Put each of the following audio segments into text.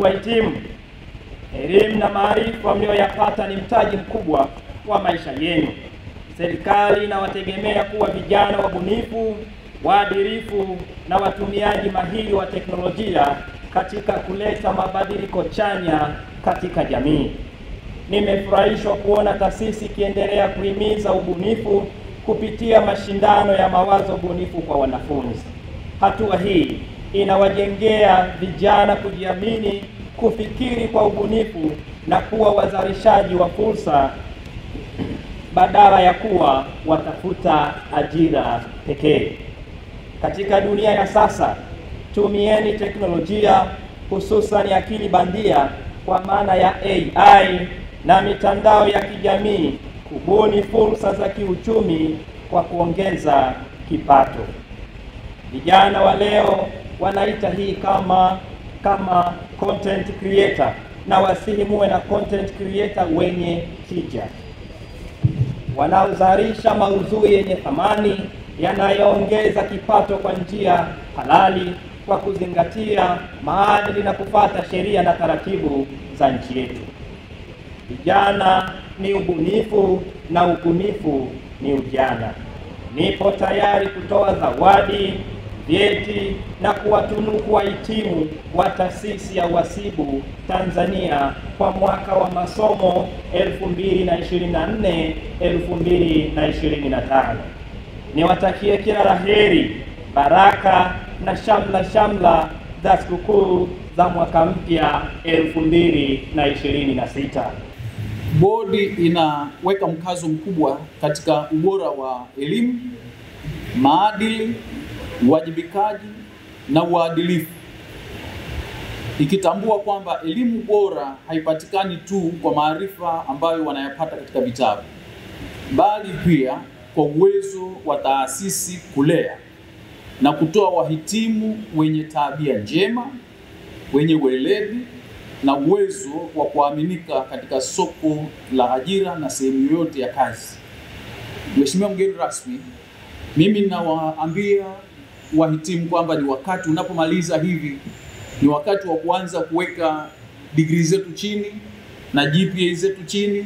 Ndugu wahitimu, elimu na maarifa mlioyapata ni mtaji mkubwa wa maisha yenu. Serikali inawategemea kuwa vijana wabunifu, waadilifu na watumiaji mahiri wa teknolojia katika kuleta mabadiliko chanya katika jamii. Nimefurahishwa kuona taasisi ikiendelea kuhimiza ubunifu kupitia mashindano ya mawazo bunifu kwa wanafunzi. Hatua hii inawajengea vijana kujiamini, kufikiri kwa ubunifu na kuwa wazalishaji wa fursa badala ya kuwa watafuta ajira pekee. Katika dunia ya sasa, tumieni teknolojia, hususan akili bandia kwa maana ya AI na mitandao ya kijamii kubuni fursa za kiuchumi kwa kuongeza kipato. Vijana wa leo wanaita hii kama content creator, na wasihi muwe na content creator wenye tija, wanaozalisha maudhui yenye thamani yanayoongeza kipato kwa njia halali kwa kuzingatia maadili na kufuata sheria na taratibu za nchi yetu. Vijana ni ubunifu na ubunifu ni ujana. Nipo tayari kutoa zawadi, vyeti na kuwatunuku wahitimu wa Taasisi ya Uhasibu Tanzania kwa mwaka wa masomo 2024-2025. Niwatakie kila laheri, baraka na shamla za sikukuu za mwaka mpya 2026. Bodi inaweka mkazo mkubwa katika ubora wa elimu, maadili, uwajibikaji na uadilifu, ikitambua kwamba elimu bora haipatikani tu kwa maarifa ambayo wanayapata katika vitabu, bali pia kwa uwezo wa taasisi kulea na kutoa wahitimu wenye tabia njema, wenye weledi na uwezo wa kuaminika katika soko la ajira na sehemu yoyote ya kazi. Mheshimiwa mgeni rasmi, mimi ninawaambia wahitimu kwamba ni wakati unapomaliza hivi, ni wakati wa kuanza kuweka degree zetu chini na GPA zetu chini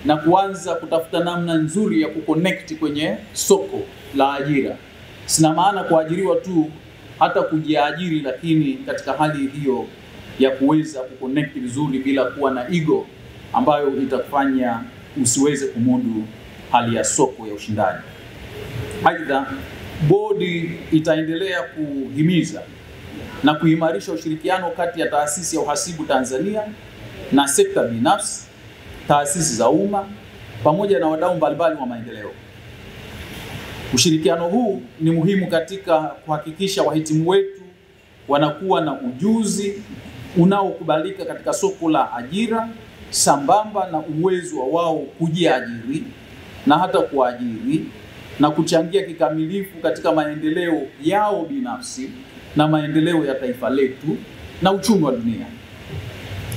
na kuanza kutafuta namna nzuri ya kuconnect kwenye soko la ajira. Sina maana kuajiriwa tu, hata kujiajiri, lakini katika hali hiyo ya kuweza kuconnect vizuri bila kuwa na ego ambayo itakufanya usiweze kumudu hali ya soko ya ushindani. Aidha, bodi itaendelea kuhimiza na kuimarisha ushirikiano kati ya Taasisi ya Uhasibu Tanzania na sekta binafsi, taasisi za umma pamoja na wadau mbalimbali wa maendeleo. Ushirikiano huu ni muhimu katika kuhakikisha wahitimu wetu wanakuwa na ujuzi unaokubalika katika soko la ajira, sambamba na uwezo wao kujiajiri na hata kuajiri na kuchangia kikamilifu katika maendeleo yao binafsi na maendeleo ya taifa letu na uchumi wa dunia.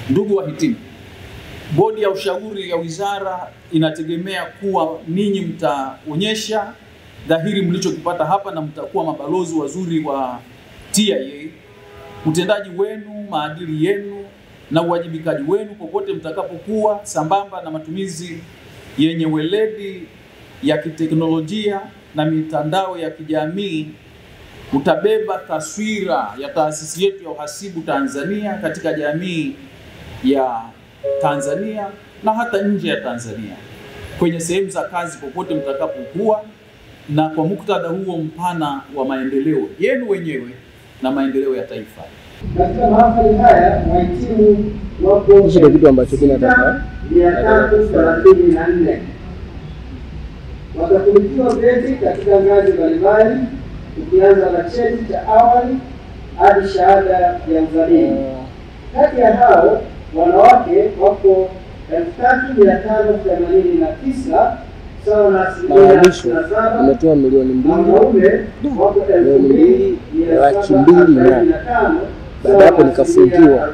Ndugu wahitimu, bodi ya ushauri ya wizara inategemea kuwa ninyi mtaonyesha dhahiri mlichokipata hapa na mtakuwa mabalozi wazuri wa TIA. Utendaji wenu, maadili yenu na uwajibikaji wenu popote mtakapokuwa, sambamba na matumizi yenye weledi ya kiteknolojia na mitandao ya kijamii, utabeba taswira ya taasisi yetu ya Uhasibu Tanzania katika jamii ya Tanzania na hata nje ya Tanzania, kwenye sehemu za kazi popote mtakapokuwa, na kwa muktadha huo mpana wa maendeleo yenu wenyewe na maendeleo ya taifa. Katika mahafali haya wahitimu wapo kitu ambacho kinataka 334 watatunukiwa vyeti katika ngazi mbalimbali, ukianza na cheti cha awali hadi shahada ya uzamili. Kati ya hao wanawake wako 3589 sawa na asilimia 7, umetoa milioni 2, wanaume wako 2245 baada hapo nikafungiwa.